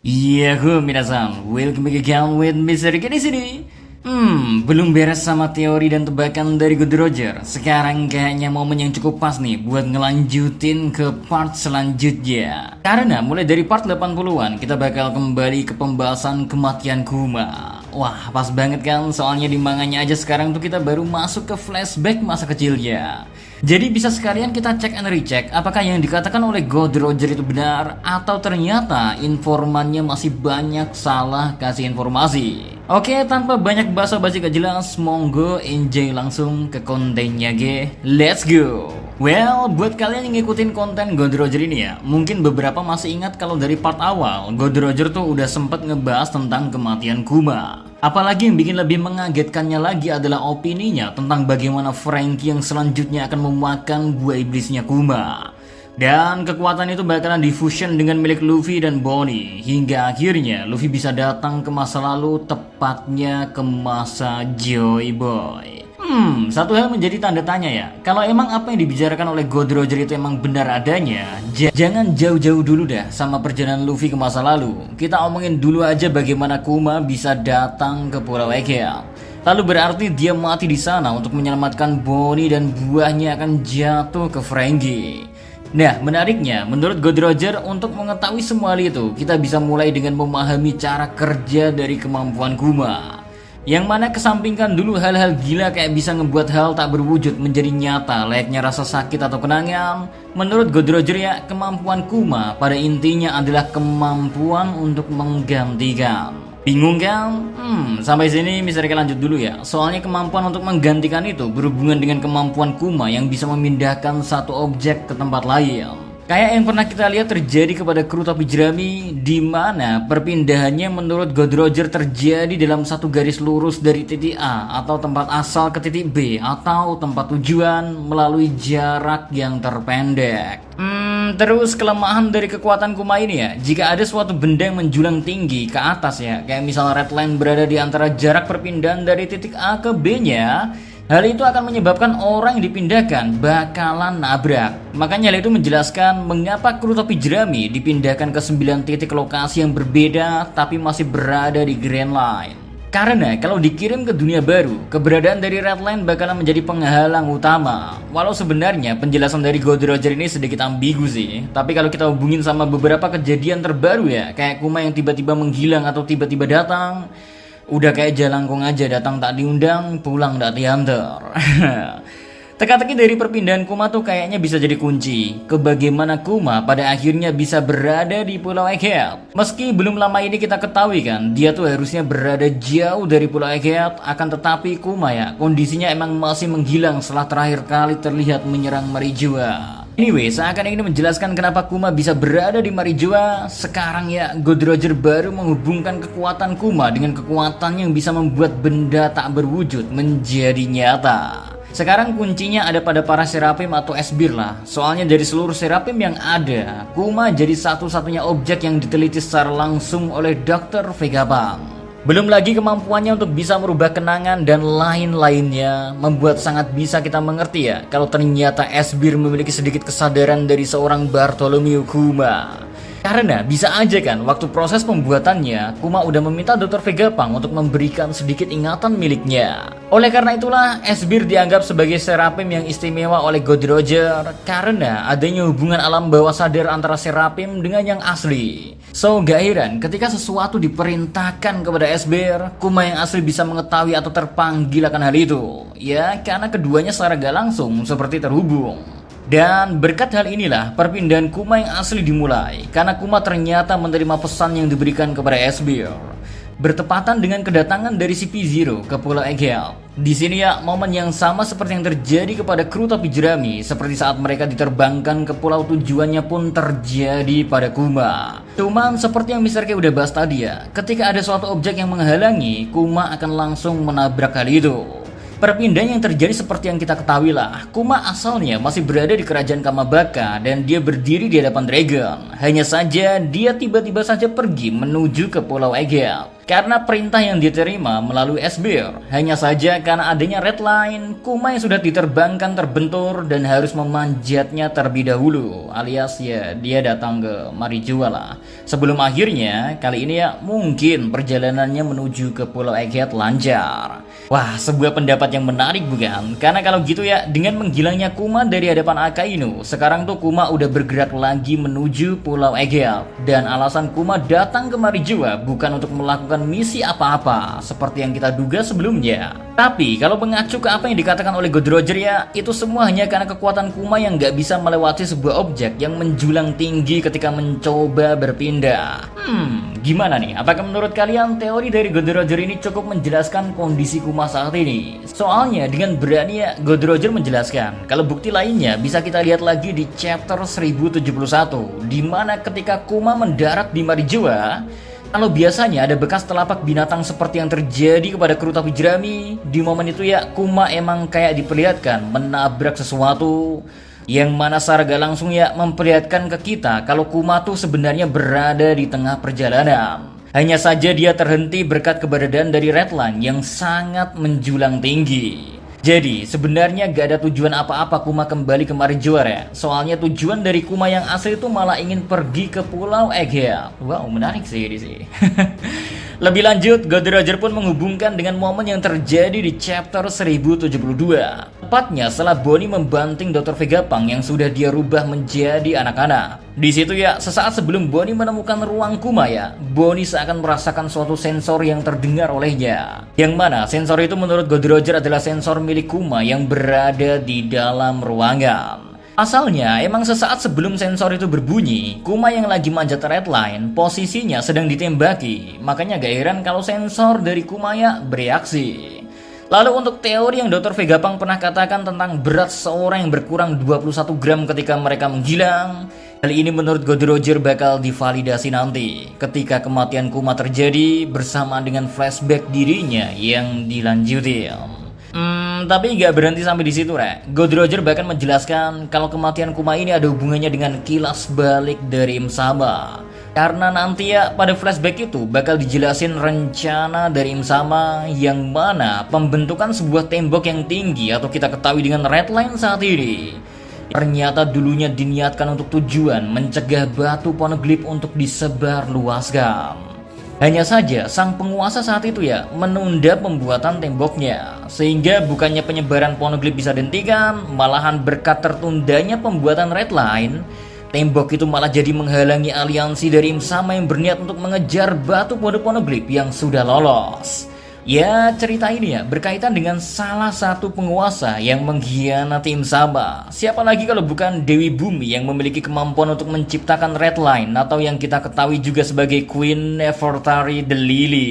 Minasan, welcome back again with Mr. Riki di sini. Belum beres sama teori dan tebakan dari Good Roger. Sekarang kayaknya momen yang cukup pas nih buat ngelanjutin ke part selanjutnya. Karena mulai dari part 80-an kita bakal kembali ke pembahasan kematian Kuma. Wah, pas banget kan, soalnya di manganya aja sekarang tuh kita baru masuk ke flashback masa kecilnya. Jadi bisa sekalian kita cek and recheck apakah yang dikatakan oleh God Roger itu benar atau ternyata informannya masih banyak salah kasih informasi. Oke, tanpa banyak basa-basi gak jelas, monggo enjoy langsung ke kontennya ge. Let's go. Well, buat kalian yang ngikutin konten God Roger ini ya, mungkin beberapa masih ingat kalau dari part awal God Roger tuh udah sempet ngebahas tentang kematian Kuma. Apalagi yang bikin lebih mengagetkannya lagi adalah opininya tentang bagaimana Franky yang selanjutnya akan memakan buah iblisnya Kuma. Dan kekuatan itu bakalan difusion dengan milik Luffy dan Bonnie, hingga akhirnya Luffy bisa datang ke masa lalu, tepatnya ke masa Joy Boy. Satu hal menjadi tanda tanya ya. Kalau emang apa yang dibicarakan oleh God Roger itu emang benar adanya, jangan jauh-jauh dulu dah sama perjalanan Luffy ke masa lalu. Kita omongin dulu aja bagaimana Kuma bisa datang ke Pulau Egghead. Lalu berarti dia mati di sana untuk menyelamatkan Bonnie dan buahnya akan jatuh ke Franky. Nah, menariknya, menurut God Roger, untuk mengetahui semua hal itu, kita bisa mulai dengan memahami cara kerja dari kemampuan Kuma. Yang mana kesampingkan dulu hal-hal gila kayak bisa ngebuat hal tak berwujud menjadi nyata layaknya rasa sakit atau kenangan. Menurut God Roger ya, kemampuan Kuma pada intinya adalah kemampuan untuk menggantikan. Bingung kan? Sampai sini Mr. Riki lanjut dulu ya. Soalnya kemampuan untuk menggantikan itu berhubungan dengan kemampuan Kuma yang bisa memindahkan satu objek ke tempat lain. Kayak yang pernah kita lihat terjadi kepada kru topi jerami, di mana perpindahannya menurut God Roger terjadi dalam satu garis lurus dari titik A atau tempat asal ke titik B atau tempat tujuan melalui jarak yang terpendek. Terus kelemahan dari kekuatan Kuma ini ya, jika ada suatu benda yang menjulang tinggi ke atas ya, kayak misalnya red line berada di antara jarak perpindahan dari titik A ke B-nya, hal itu akan menyebabkan orang yang dipindahkan bakalan nabrak. Makanya hal itu menjelaskan mengapa kru topi jerami dipindahkan ke 9 titik lokasi yang berbeda tapi masih berada di Grand Line. Karena kalau dikirim ke dunia baru, keberadaan dari Red Line bakalan menjadi penghalang utama. Walau sebenarnya penjelasan dari God Roger ini sedikit ambigu sih. Tapi kalau kita hubungin sama beberapa kejadian terbaru ya, kayak Kuma yang tiba-tiba menghilang atau tiba-tiba datang, udah kayak jalangkung aja, datang tak diundang, pulang tak diantar. Teka-teki dari perpindahan Kuma tuh kayaknya bisa jadi kunci ke bagaimana Kuma pada akhirnya bisa berada di Pulau Egghead. Meski belum lama ini kita ketahui kan, dia tuh harusnya berada jauh dari Pulau Egghead, akan tetapi Kuma ya, kondisinya emang masih menghilang setelah terakhir kali terlihat menyerang Marijua. Anyway, seakan ingin menjelaskan kenapa Kuma bisa berada di Marijua. Sekarang ya, God Roger baru menghubungkan kekuatan Kuma dengan kekuatan yang bisa membuat benda tak berwujud menjadi nyata. Sekarang kuncinya ada pada para Serapim atau Esbir lah. Soalnya dari seluruh Serapim yang ada, Kuma jadi satu-satunya objek yang diteliti secara langsung oleh Dr. Vegapunk. Belum lagi kemampuannya untuk bisa merubah kenangan dan lain-lainnya, membuat sangat bisa kita mengerti ya kalau ternyata Esbir memiliki sedikit kesadaran dari seorang Bartholomew Kuma. Karena bisa aja kan waktu proses pembuatannya, Kuma udah meminta Dr. Vegapunk untuk memberikan sedikit ingatan miliknya. Oleh karena itulah Esbir dianggap sebagai Serapim yang istimewa oleh God Roger karena adanya hubungan alam bawah sadar antara Serapim dengan yang asli. So gak heran ketika sesuatu diperintahkan kepada Esbir, Kuma yang asli bisa mengetahui atau terpanggil akan hal itu. Ya karena keduanya secara gak langsung seperti terhubung. Dan berkat hal inilah perpindahan Kuma yang asli dimulai, karena Kuma ternyata menerima pesan yang diberikan kepada Esbir. Bertepatan dengan kedatangan dari CP0 ke Pulau Egghead. Di sini ya, momen yang sama seperti yang terjadi kepada kru topi jerami, seperti saat mereka diterbangkan ke pulau tujuannya pun terjadi pada Kuma. Cuman seperti yang Mr. K udah bahas tadi ya, ketika ada suatu objek yang menghalangi, Kuma akan langsung menabrak hal itu. Perpindahan yang terjadi seperti yang kita ketahui lah, Kuma asalnya masih berada di kerajaan Kamabaka dan dia berdiri di hadapan Dragon. Hanya saja dia tiba-tiba saja pergi menuju ke Pulau Egghead. karena perintah yang diterima melalui esbir. Hanya saja karena adanya red line, Kuma yang sudah diterbangkan terbentur dan harus memanjatnya terlebih dahulu, alias ya dia datang ke Marijoa lah. Sebelum akhirnya kali ini ya mungkin perjalanannya menuju ke Pulau Egghead lancar. Wah, sebuah pendapat yang menarik bukan? Karena kalau gitu ya, dengan menghilangnya Kuma dari hadapan Akainu, sekarang tuh Kuma udah bergerak lagi menuju Pulau Egghead. Dan alasan Kuma datang ke Marijoa bukan untuk melakukan misi apa-apa seperti yang kita duga sebelumnya. Tapi kalau mengacu ke apa yang dikatakan oleh God Roger ya, itu semua hanya karena kekuatan Kuma yang gak bisa melewati sebuah objek yang menjulang tinggi ketika mencoba berpindah. Gimana nih? Apakah menurut kalian teori dari God Roger ini cukup menjelaskan kondisi Kuma saat ini? Soalnya dengan berani ya God Roger menjelaskan kalau bukti lainnya bisa kita lihat lagi di chapter 1071, di mana ketika Kuma mendarat di Marijoa, kalau biasanya ada bekas telapak binatang seperti yang terjadi kepada kru topi jerami, di momen itu ya Kuma emang kayak diperlihatkan menabrak sesuatu, yang mana Sarga langsung ya memperlihatkan ke kita kalau Kuma tuh sebenarnya berada di tengah perjalanan. Hanya saja dia terhenti berkat keberadaan dari redline yang sangat menjulang tinggi. Jadi sebenarnya gak ada tujuan apa-apa Kuma kembali ke Marijoa ya. Soalnya tujuan dari Kuma yang asli itu malah ingin pergi ke Pulau Egghead. Wow, menarik sih ini sih. Lebih lanjut, God Roger pun menghubungkan dengan momen yang terjadi di chapter 1072. Tepatnya setelah Bonnie membanting Dr. Vegapunk yang sudah dia rubah menjadi anak-anak. Di situ ya, sesaat sebelum Bonnie menemukan ruang Kuma ya, Bonnie seakan merasakan suatu sensor yang terdengar olehnya. Yang mana sensor itu menurut God Roger adalah sensor milik Kuma yang berada di dalam ruangan. Asalnya, emang sesaat sebelum sensor itu berbunyi, Kuma yang lagi manjat redline, posisinya sedang ditembaki. Makanya gak heran kalau sensor dari Kuma ya bereaksi. Lalu untuk teori yang Dr. Vegapunk pernah katakan tentang berat seorang yang berkurang 21 gram ketika mereka menghilang, hal ini menurut God Roger bakal divalidasi nanti ketika kematian Kuma terjadi bersamaan dengan flashback dirinya yang dilanjutin. Tapi nggak berhenti sampai di situ, Rek. God Roger bahkan menjelaskan kalau kematian Kuma ini ada hubungannya dengan kilas balik dari Im Sama. Karena nanti ya pada flashback itu bakal dijelasin rencana dari Im Sama yang mana pembentukan sebuah tembok yang tinggi atau kita ketahui dengan redline saat ini ternyata dulunya diniatkan untuk tujuan mencegah batu poneglyph untuk disebar luaskan. Hanya saja sang penguasa saat itu ya menunda pembuatan temboknya, sehingga bukannya penyebaran poneglyph bisa dihentikan, malahan berkat tertundanya pembuatan redline, tembok itu malah jadi menghalangi aliansi dari Im Sama yang berniat untuk mengejar batu poneglyph yang sudah lolos. Ya, cerita ini ya berkaitan dengan salah satu penguasa yang mengkhianati Im Sama. Siapa lagi kalau bukan Dewi Bumi yang memiliki kemampuan untuk menciptakan redline atau yang kita ketahui juga sebagai Queen Nefertari the Lily.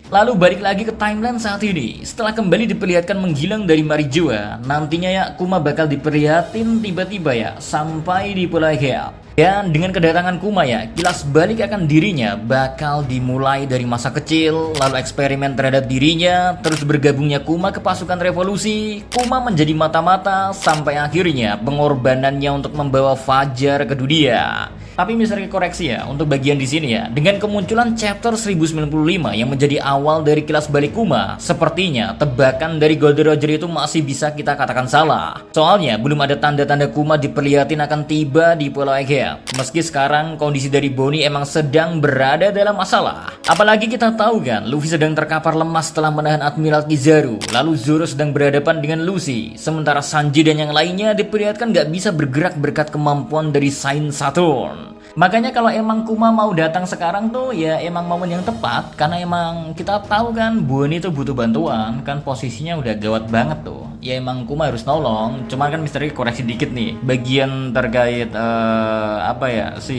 Lalu balik lagi ke timeline saat ini. Setelah kembali diperlihatkan menghilang dari Marijoa, nantinya ya Kuma bakal diperlihatin tiba-tiba ya sampai di Pulau Egghead. Dan dengan kedatangan Kuma ya, kilas balik akan dirinya bakal dimulai dari masa kecil, lalu eksperimen terhadap dirinya, terus bergabungnya Kuma ke pasukan revolusi, Kuma menjadi mata-mata, sampai akhirnya pengorbanannya untuk membawa Fajar ke dunia. Tapi misalnya koreksi ya, untuk bagian di sini ya, dengan kemunculan chapter 1095 yang menjadi awal dari kilas balik Kuma, sepertinya tebakan dari God Roger itu masih bisa kita katakan salah. Soalnya belum ada tanda-tanda Kuma diperlihatin akan tiba di Pulau Egghead. Meski sekarang kondisi dari Bonnie emang sedang berada dalam masalah. Apalagi kita tahu kan, Luffy sedang terkapar lemas setelah menahan Admiral Kizaru, lalu Zoro sedang berhadapan dengan Lucy, sementara Sanji dan yang lainnya diperlihatkan gak bisa bergerak berkat kemampuan dari Saint Saturn. Makanya kalau emang Kuma mau datang sekarang tuh ya emang momen yang tepat, karena emang kita tahu kan Bonnie tuh butuh bantuan, kan posisinya udah gawat banget tuh. Ya emang Kuma harus nolong, cuman kan misteri koreksi dikit nih. Bagian terkait apa ya si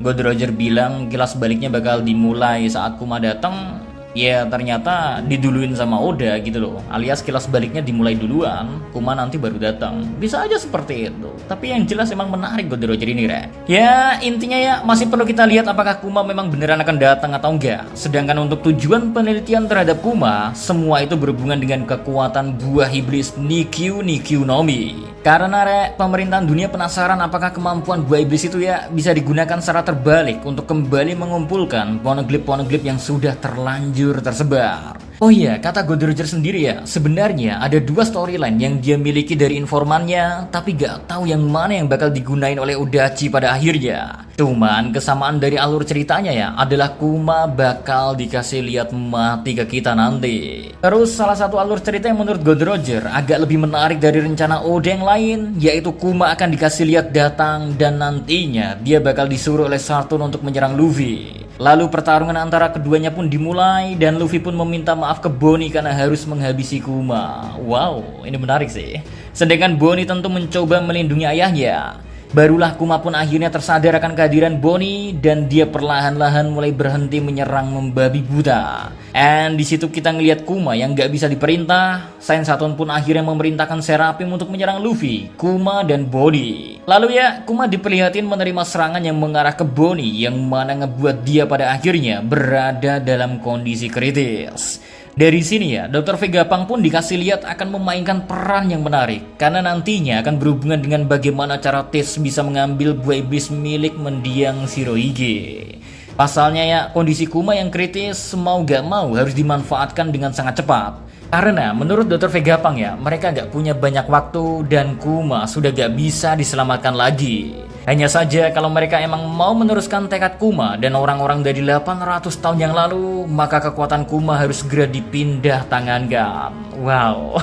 God Roger bilang kilas baliknya bakal dimulai saat Kuma datang. Ya ternyata diduluin sama Oda gitu loh, alias kilas baliknya dimulai duluan, Kuma nanti baru datang. Bisa aja seperti itu. Tapi yang jelas emang menarik God Roger ini, Rek. Ya intinya ya masih perlu kita lihat apakah Kuma memang beneran akan datang atau enggak. Sedangkan untuk tujuan penelitian terhadap Kuma, semua itu berhubungan dengan kekuatan buah iblis Nikyuu no Mi. Karena pemerintahan dunia penasaran apakah kemampuan buah iblis itu ya bisa digunakan secara terbalik untuk kembali mengumpulkan poneglyph yang sudah terlanjur tersebar. Oh iya, kata God Roger sendiri ya, sebenarnya ada dua storyline yang dia miliki dari informannya, tapi gak tahu yang mana yang bakal digunain oleh Odachi pada akhirnya. Cuman kesamaan dari alur ceritanya ya adalah Kuma bakal dikasih lihat mati ke kita nanti. Terus salah satu alur cerita yang menurut God Roger agak lebih menarik dari rencana Oda yang lain, yaitu Kuma akan dikasih lihat datang dan nantinya dia bakal disuruh oleh Saturn untuk menyerang Luffy. Lalu pertarungan antara keduanya pun dimulai dan Luffy pun meminta maaf ke Bonnie karena harus menghabisi Kuma. Wow, ini menarik sih. Sedangkan Bonnie tentu mencoba melindungi ayahnya. Barulah Kuma pun akhirnya tersadar akan kehadiran Bonnie dan dia perlahan-lahan mulai berhenti menyerang membabi buta. And di situ kita ngelihat Kuma yang gak bisa diperintah. Saint Saturn pun akhirnya memerintahkan Seraphim untuk menyerang Luffy, Kuma dan Bonnie. Lalu ya, Kuma diperlihatin menerima serangan yang mengarah ke Bonnie yang mana ngebuat dia pada akhirnya berada dalam kondisi kritis. Dari sini ya, Dr. Vegapunk pun dikasih lihat akan memainkan peran yang menarik karena nantinya akan berhubungan dengan bagaimana cara Test bisa mengambil buah iblis milik mendiang Shirohige. Pasalnya ya, kondisi Kuma yang kritis mau gak mau harus dimanfaatkan dengan sangat cepat. Karena menurut Dr. Vegapunk ya, mereka gak punya banyak waktu dan Kuma sudah gak bisa diselamatkan lagi. Hanya saja kalau mereka emang mau meneruskan tekad Kuma dan orang-orang dari 800 tahun yang lalu, maka kekuatan Kuma harus segera dipindah tangankan. Wow.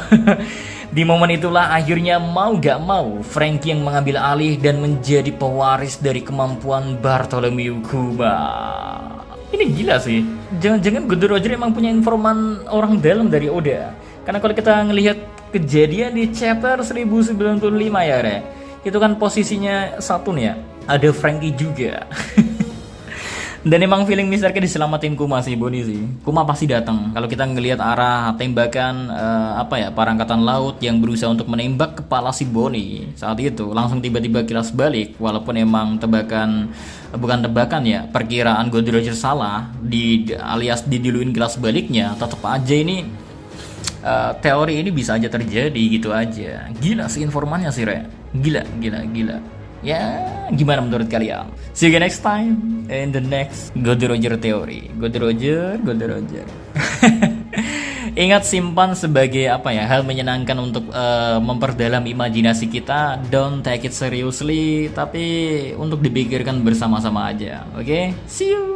Di momen itulah akhirnya mau gak mau Franky yang mengambil alih dan menjadi pewaris dari kemampuan Bartholomew Kuma. Ini gila sih. Jangan-jangan God Roger emang punya informan orang dalam dari Oda. Karena kalau kita ngelihat kejadian di chapter 1095 ya, itu kan posisinya Saturn ya, ada Franky juga. Dan emang feeling Mr. K diselamatin Kuma sih, Bonnie sih. Kuma pasti datang. Kalau kita ngelihat arah tembakan para angkatan laut yang berusaha untuk menembak kepala si Bonnie saat itu, langsung tiba-tiba kilas balik. Walaupun emang bukan tebakan ya, perkiraan God Roger salah, alias didiluin kilas baliknya, tetap aja ini teori ini bisa aja terjadi gitu aja. Gila sih informannya sih, Gila. Ya, gimana menurut kalian? See you next time in the next God Roger Theory. God Roger. Ingat, simpan sebagai hal menyenangkan untuk memperdalam imajinasi kita. Don't take it seriously, tapi untuk dipikirkan bersama-sama aja. Oke? See you.